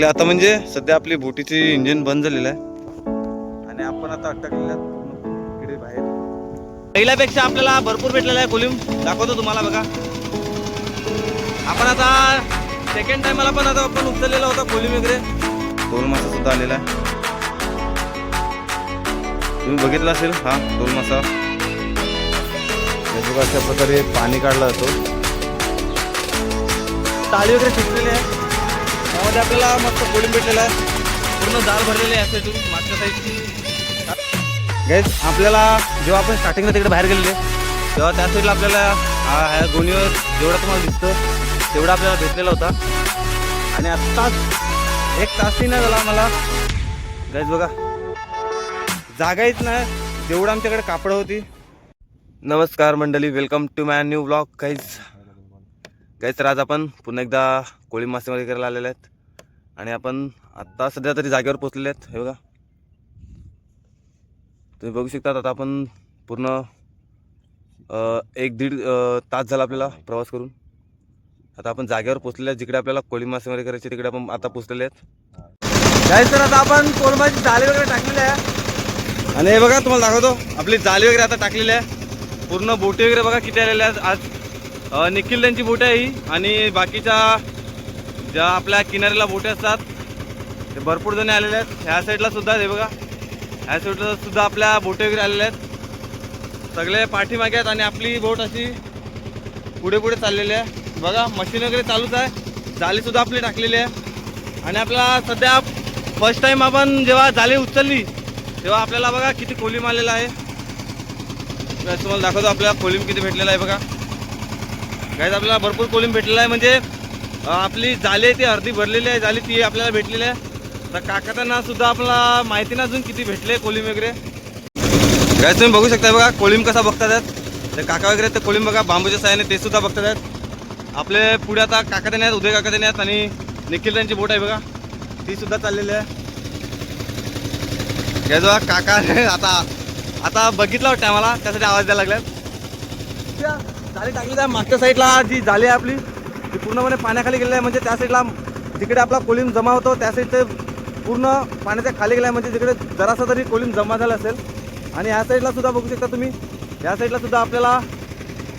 आता म्हणजे सध्या आपली बोटीची इंजिन बंद झालेलं आहे आणि आपण आता अटकलेल्या इकडे बाहेर. पहिल्यापेक्षा आपल्याला भरपूर भेटलेला आहे कोलिम. दाखवतो तुम्हाला बघा. आपण आता सेकंड टाइमला पण आता आपण उचललेला होता कोलिम वगैरे. दोन मासा सुद्धा आलेला आहे. तुम्ही बघितलं असेल हा दोन मासा. अशा प्रकारे पाणी काढला जातो. टाळी वगैरे शिकलेली आहे. त्यामध्ये आपल्याला मस्त कोलिम भेटलेला आहे. पूर्ण जाळ भरलेले आहे असे मागच्या साईडची. गाईस आपल्याला जेव्हा आपण स्टार्टिंगला तिकडे बाहेर गेलेले तेव्हा त्या साईडला आपल्याला ह्या गोणीवर जेवढा तुम्हाला दिसतं तेवढा आपल्याला भेटलेला होता. आणि आत्ताच एक तासही नाही झाला मला गाईस बघा जागाहीच नाही जेवढं आमच्याकडे कापडं होती. नमस्कार मंडळी, welcome to my new blog. Guys तर आज आपण पुन्हा एकदा कोळी मासेमारी करायला आलेले आहेत आणि आपण आत्ता सध्या तरी जागेवर पोचलेले आहेत. हे बघा तुम्ही बघू शकता. आता आपण पूर्ण 1-1.5 तास झाला आपल्याला प्रवास करून. आता आपण जागेवर पोचलेले आहेत. जिकडे आपल्याला कोळी मासेमारी करायची तिकडे आपण आता पोचलेले आहेत. गाईस तर आता आपण कोळंबाची जाळी वगैरे टाकलेली आहे आणि हे बघा तुम्हाला दाखवतो आपली जाळी वगैरे आता टाकलेली आहे. पूर्ण बोटी वगैरे बघा किती आलेल्या आहेत आज. निखिल त्यांची बोट आहे ही आणि बाकीच्या ज्या आपल्या किनाऱ्याला बोटी असतात ते भरपूर जण आलेले आहेत. ह्या साईडला सुद्धा हे बघा ह्या साईडला सुद्धा आपल्या बोटी वगैरे आलेल्या आहेत. सगळे पाठीमागे आहेत आणि आपली बोट अशी पुढे पुढे चाललेली आहे. बघा मशीन वगैरे चालूच आहे. जाळी सुद्धा आपली टाकलेली आहे आणि आपल्याला सध्या फर्स्ट टाइम आपण जेव्हा जाळी उचलली तेव्हा आपल्याला बघा किती कोलिम आलेला आहे. तुम्हाला दाखवतो आपल्याला कोलिम किती भेटलेला आहे. बघा गाईस आपल्याला भरपूर कोलिम भेटलेला आहे. म्हणजे आपली जाळी आहे ती अर्धी भरलेली आहे. जाळी ती आपल्याला भेटलेली आहे. तर काकांना सुद्धा आपल्याला माहिती नाही अजून किती भेटले कोलिम वगैरे. गाईस तुम्ही बघू शकता बघा कोलिम कसा बघतात आहेत ते काका वगैरे. ते कोलिम बघा बांबूच्या साह्याने ते सुद्धा बघतात आहेत. आपले पुढे आता काका देणे आहेत, उदय काका देणे आहेत आणि निखिल त्यांची बोट आहे बघा ती सुद्धा चाललेली आहे. गाईस बघा काका आता आता बघितलं वाटतं आम्हाला त्यासाठी आवाज द्यायला लागल्यात. जाळी टाकली त्या मागच्या साईडला जी जाळी आहे आपली ती पूर्णपणे पाण्याखाली गेलेली आहे. म्हणजे त्या साईडला जिकडे आपला कोलिम जमा होतो त्या साईडचे पूर्ण पाण्याच्या खाली गेला आहे. म्हणजे जिकडे जरासा तरी कोलिम जमा झाला असेल. आणि ह्या साईडला सुद्धा बघू शकता तुम्ही. ह्या साईडला सुद्धा आपल्याला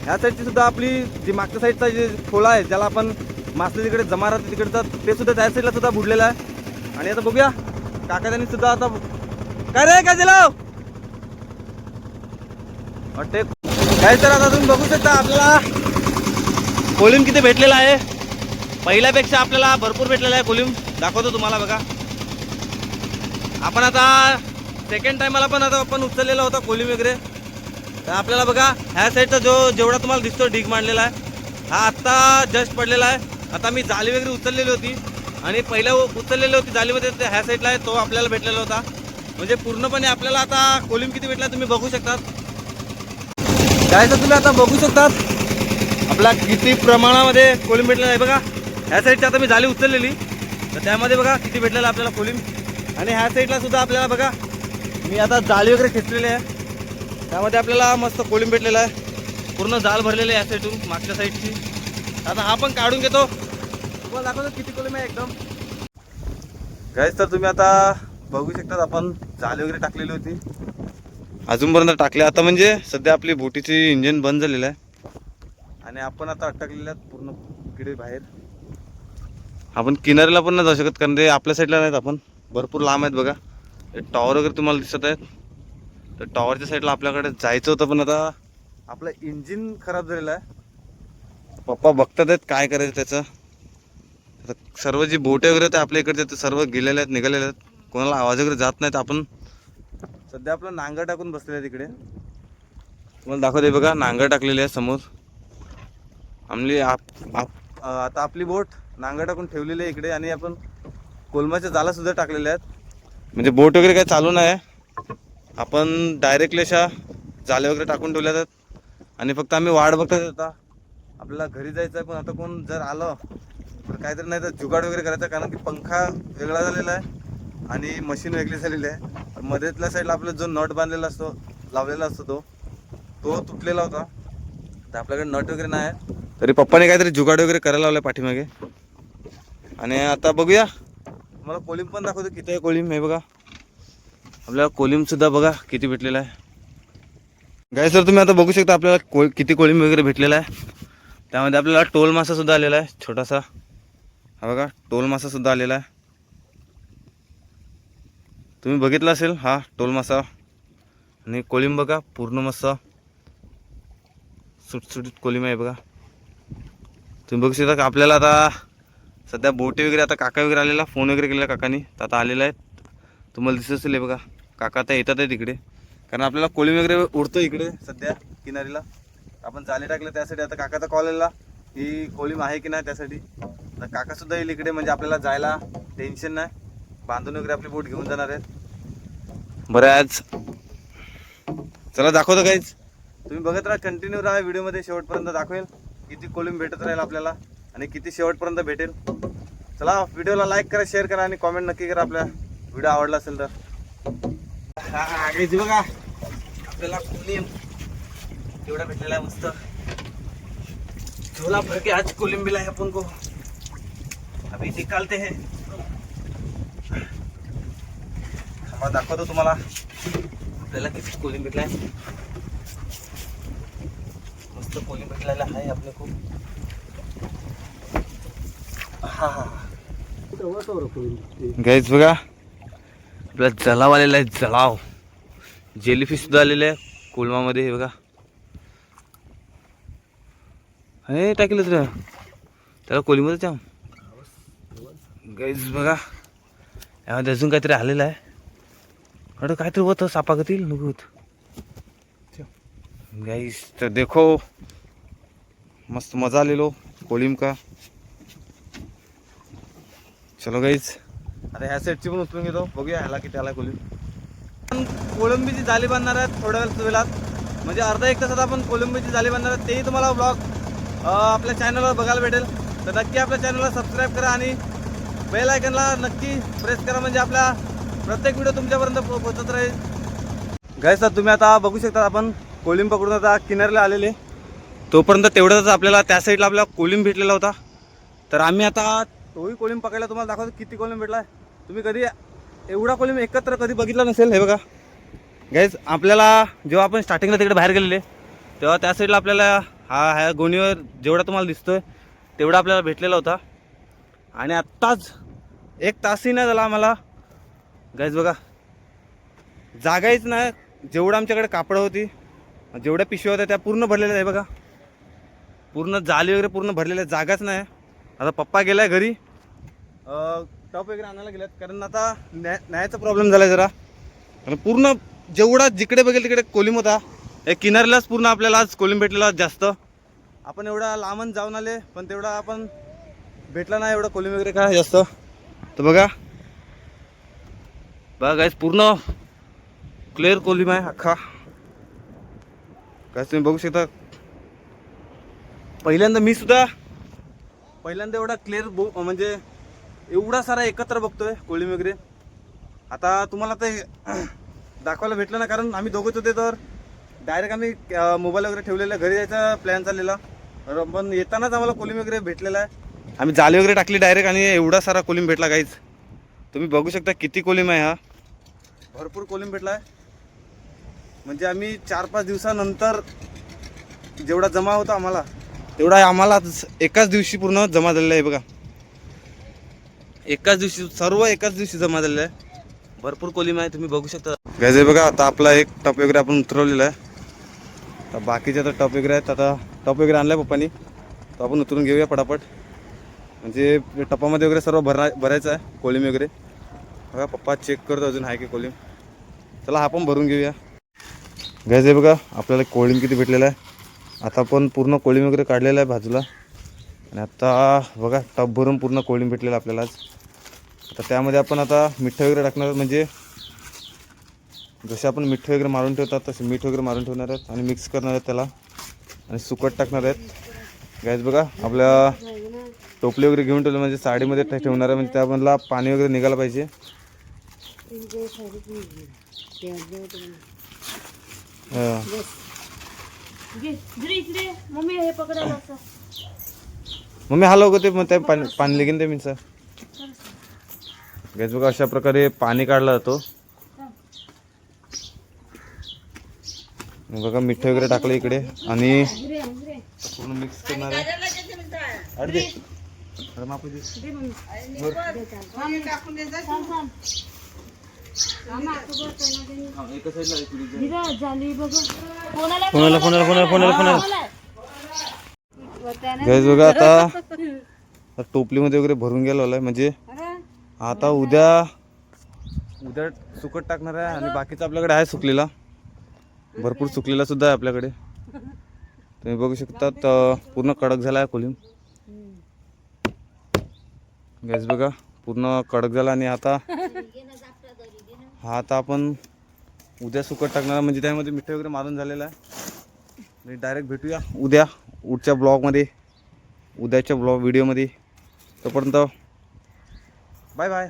ह्या साईडची सुद्धा आपली जी मागच्या साईडचा जे खोला आहे ज्याला आपण मासे तिकडे जमा राहते तिकडचं ते सुद्धा त्या साईडला सुद्धा बुडलेलं आहे. आणि आता बघूया काका त्यांनी सुद्धा आता काय रे काय दिलं वाटते काय. तर आता तुम्ही बघू शकता आपल्याला कोलिम किती भेटलेला आहे. पहिल्यापेक्षा आपल्याला भरपूर भेटलेला आहे कोलिम. दाखवतो तुम्हाला बघा. आपण आता सेकंड टाइमला पण आता आपण उचललेला होता कोलिम वगैरे. तर आपल्याला बघा ह्या साईडचा जेवढा तुम्हाला दिसतो ढीग मांडलेला आहे हा आत्ता जस्ट पडलेला आहे. आता मी जाळी वगैरे उचललेली होती आणि पहिल्या उचललेली होती जाळीमध्ये ह्या साईडला आहे तो आपल्याला भेटलेला होता. म्हणजे पूर्णपणे आपल्याला आता कोलिम किती भेटला तुम्ही बघू शकतात. काय तर तुम्ही आता बघू शकतात आपला किती प्रमाणामध्ये कोलिम भेटलेला आहे. बघा ह्या साईडची आता मी जाळी उचललेली तर त्यामध्ये बघा किती भेटलेला आपल्याला कोलिम. आणि ह्या साईडला सुद्धा आपल्याला बघा मी आता जाळी वगैरे खेचलेली आहे त्यामध्ये आपल्याला मस्त कोलिम भेटलेला आहे. पूर्ण जाळ भरलेली आहे ह्या साईडून मागच्या साईडची. आता हा पण काढून घेतो तुम्हाला दाखवतो किती कोलिम आहे एकदम. गाईस तर तुम्ही आता बघू शकतात आपण जाळी वगैरे टाकलेली होती अजूनपर्यंत टाकले. आता म्हणजे सध्या आपली बोटीची इंजिन बंद झालेलं आहे आणि आपण आता अटकलेले आहेत पूर्ण इकडे बाहेर. आपण किनाऱ्याला पण नाही जाऊ शकत कारण ते आपल्या साईडला नाहीत. आपण भरपूर लांब आहेत. बघा टॉवर वगैरे तुम्हाला दिसत आहेत. तर टॉवरच्या साईडला आपल्याकडे जायचं होतं पण आता आपलं इंजिन खराब झालेलं आहे. पप्पा बघतात आहेत काय करायचं त्याचं. आता सर्व जी बोटे वगैरे ते आपल्या इकडचे ते सर्व गेलेले आहेत निघालेले आहेत. कोणाला आवाज वगैरे जात नाहीत. आपण सध्या आपलं नांगर टाकून बसलेलं आहे तिकडे. तुम्हाला दाखवते बघा नांगर टाकलेली आहे समोर. आमली आता आपली बोट नांगर टाकून ठेवलेली आहे इकडे आणि आपण कोलमाच्या जाळ्या सुद्धा टाकलेल्या आहेत. म्हणजे बोट वगैरे काही चालू नाही. आपण डायरेक्टली अशा जाळे वगैरे टाकून ठेवल्या आहेत आणि फक्त आम्ही वाट बघतात. आता आपल्याला घरी जायचं आहे पण आता कोण जर आलं तर काहीतरी नाही तर जुगाड वगैरे करायचं कारण की पंखा वेगळा झालेला आहे आणि मशीन वेगळी झालेली आहे. मध्येतल्या साईडला आपला जो नट बांधलेला असतो लावलेला असतो तो तुटलेला होता. तर आपल्याकडे नट वगैरे नाही आहे तरी पप्पाने काहीतरी जुगाड वगैरे करायला लावलं पाठीमागे. आणि आता बघूया तुम्हाला कोलिम पण दाखवतो किती आहे कोलिम. हे बघा आपल्याला कोलिम सुद्धा बघा किती भेटलेला आहे. गाईस तर तुम्ही आता बघू शकता आपल्याला किती कोलिम वगैरे भेटलेला आहे. त्यामध्ये आपल्याला टोल मासा सुद्धा आलेला आहे छोटासा. हा बघा टोल मासा सुद्धा आलेला आहे. तुम्ही बघितला असेल हा टोल मासा. आणि कोलिम बघा पूर्ण मस्त सुटसुटीत कोलिम आहे बघा. तुम्ही बघू शकता का आपल्याला आता सध्या बोटी वगैरे आता काका वगैरे आलेला फोन वगैरे केलेला काकानी तर आता आलेला आहे. तुम्हाला दिसत असेल बघा काका आता येतात आहे तिकडे कारण आपल्याला कोलिम वगैरे उडतो इकडे सध्या किनारीला. आपण जाले टाकले त्यासाठी आता काकाचा कॉल आलेला की कोलिम आहे की नाही त्यासाठी. तर काका सुद्धा येईल इकडे म्हणजे आपल्याला जायला टेन्शन नाही. बांधून वगैरे आपली बोट घेऊन जाणार आहेत. बरं आज चला दाखवतो काहीच तुम्ही बघत राहा कंटिन्यू राहा व्हिडिओमध्ये शेवटपर्यंत दाखवेल किती कोलिम भेटत राहील आपल्याला आणि किती शेवटपर्यंत भेटेल. चला व्हिडिओला लाईक करा शेअर करा आणि कॉमेंट नक्की करा आपल्या व्हिडिओ आवडला असेल तर. हा बघा आपल्याला कोलिम एवढा भेटलेला आहे मस्त. झोला भर के आज कोलिम मिला है अपन को. अभी निकालते हैं. दाखवतो तुम्हाला आपल्याला किती कोलिम भेटलाय. मस्त कोलिम भेटलेला आहे आपल्या खूप. हा हा गाईज बघा आपला जलाव आलेला आहे. जलाव जेलीफिश सुद्धा आलेले आहे कोलमामध्ये. हे बघा हे टाकलं तर त्याला कोलिममध्ये जाम. गाईज बघा यामध्ये अजून काहीतरी आलेलं आहे. अरे काहीतरी होतं सापागतील नुकूत. गाईस तर देखो मस्त मजा आलेलो कोलिम का. चलो गाईज आता ह्या सेटची पण उचलून घेतो बघूया ह्याला किती आला कोलिम. कोळंबीची जाळी बांधणार आहेत थोड्या वेळात म्हणजे अर्धा एक तासात आपण कोळंबीची जाळी बांधणार आहेत. तेही तुम्हाला ब्लॉग आपल्या चॅनलवर बघायला भेटेल. तर नक्की आपल्या चॅनलला सबस्क्राईब करा आणि बेल आयकनला नक्की प्रेस करा म्हणजे आपल्या प्रत्येक व्हिडिओ तुमच्यापर्यंत पोहोचत राहील. गाईस तर तुम्ही आता बघू शकता आपण कोलिम पकडून आता किनाऱ्याला आलेले. तोपर्यंत तेवढंच आपल्याला त्या साईडला आपल्याला कोलिम भेटलेला होता. तर आम्ही आता तोही कोलिम पकडला. तुम्हाला दाखवतो किती कोलिम भेटला आहे. तुम्ही कधी एवढा कोलिम एकत्र कधी बघितला नसेल. हे बघा गाईस आपल्याला जेव्हा आपण स्टार्टिंगला तिकडे बाहेर गेलेले तेव्हा त्या साईडला आपल्याला ह्या गोणीवर जेवढा तुम्हाला दिसतोय तेवढा आपल्याला भेटलेला होता. आणि आत्ताच एक तासही नाही झाला आम्हाला. गाईज बघा जागाहीच नाही. जेवढं आमच्याकडे कापडं होती जेवढ्या पिशव्या होत्या त्या पूर्ण भरलेल्या आहे बघा. पूर्ण जाळी वगैरे पूर्ण भरलेल्या जागाच नाही. आता पप्पा गेलाय घरी टप वगैरे आणायला गेल्यात कारण आता न्यायचा प्रॉब्लेम झाला जरा. आणि पूर्ण जेवढा जिकडे बघेल तिकडे कोलिम होता. एक किनाऱ्यालाच पूर्ण आपल्याला आज कोलिम भेटलेला जास्त. आपण एवढा लांबून जाऊन आले पण तेवढा आपण भेटला नाही एवढा कोलिम वगैरे काय जास्त. तर बघा गाईस पूर्ण क्लिअर कोलिम आहे अख्खा. काय तुम्ही बघू शकता. पहिल्यांदा मी सुद्धा एवढा क्लिअर म्हणजे एवढा सारा एकत्र बघतोय कोलिम वगैरे. आता तुम्हाला ते दाखवायला भेटलं ना कारण आम्ही दोघंच होते तर डायरेक्ट आम्ही मोबाईल वगैरे ठेवलेला घरी जायचा प्लॅन चाललेला. पण येतानाच आम्हाला कोलिम वगैरे भेटलेला आहे. आम्ही जाळी वगैरे टाकली डायरेक्ट आणि एवढा सारा कोलिम भेटला गाईज. तुम्ही बघू शकता किती कोलिम आहे. हा भरपूर कोलिम भेटला आहे. म्हणजे आम्ही 4-5 दिवसानंतर जेवढा जमा होता आम्हाला तेवढा आम्हाला एकाच दिवशी पूर्ण जमा झालेला आहे बघा. एकाच दिवशी सर्व एकाच दिवशी जमा झालेलं आहे. भरपूर कोलिम आहे तुम्ही बघू शकता गाईज. बघा आता आपला एक टप वगैरे आपण उतरवलेला आहे. तर बाकीचे आता टप वगैरे आहेत. आता टप वगैरे आणला आहे पप्पानी तो आपण उतरून घेऊया पटापट. म्हणजे टपामध्ये वगैरे सर्व भरायचं आहे कोलिम वगैरे. बघा पप्पा चेक करतो अजून आहे की कोलिम. चला हा पण भरून घेऊया गाईज. बघा आपल्याला कोलिम किती भेटलेला आहे. आता पण पूर्ण कोलिम वगैरे काढलेला आहे बाजूला. आणि आता बघा टप भरून पूर्ण कोलिम भेटलेला आपल्याला आज. आता त्यामध्ये आपण आता मीठ वगैरे टाकणार म्हणजे जसे आपण मीठ वगैरे मारून ठेवतात तसे मीठ वगैरे मारून ठेवणार आहेत आणि मिक्स करणार आहेत त्याला आणि सुकट टाकणार आहेत गाईज. बघा आपल्या टोपले वगैरे घेऊन ठेवलं म्हणजे साडीमध्ये ठेवणार आहे म्हणजे त्यामधला पाणी वगैरे निघायला पाहिजे. मम्मी हलव ते मग ते पाणी लिगेन ते मी सर गॅस बघा अशा प्रकारे पाणी काढला जातो. बघा मिठ वगैरे टाकलं इकडे आणि पूर्ण मिक्स करणार आहे. गॅस बघा आता टोपलीमध्ये वगैरे भरून गेलेला आहे. म्हणजे आता उद्या सुकट टाकणार आहे आणि बाकीचं आपल्याकडे आहे सुकलेला, भरपूर सुकलेला सुद्धा आहे आपल्याकडे. तुम्ही बघू शकता पूर्ण कडक झाला आहे कोलिम. गॅस बघा पूर्ण कडक झाला आणि आता आपण उद्या सुकट टाकणार, म्हणजे त्यामध्ये मिठ वगैरे मारून झालेला आहे. डायरेक्ट भेटूया उद्या उद्याच्या व्हिडिओमध्ये. तोपर्यंत बाय बाय.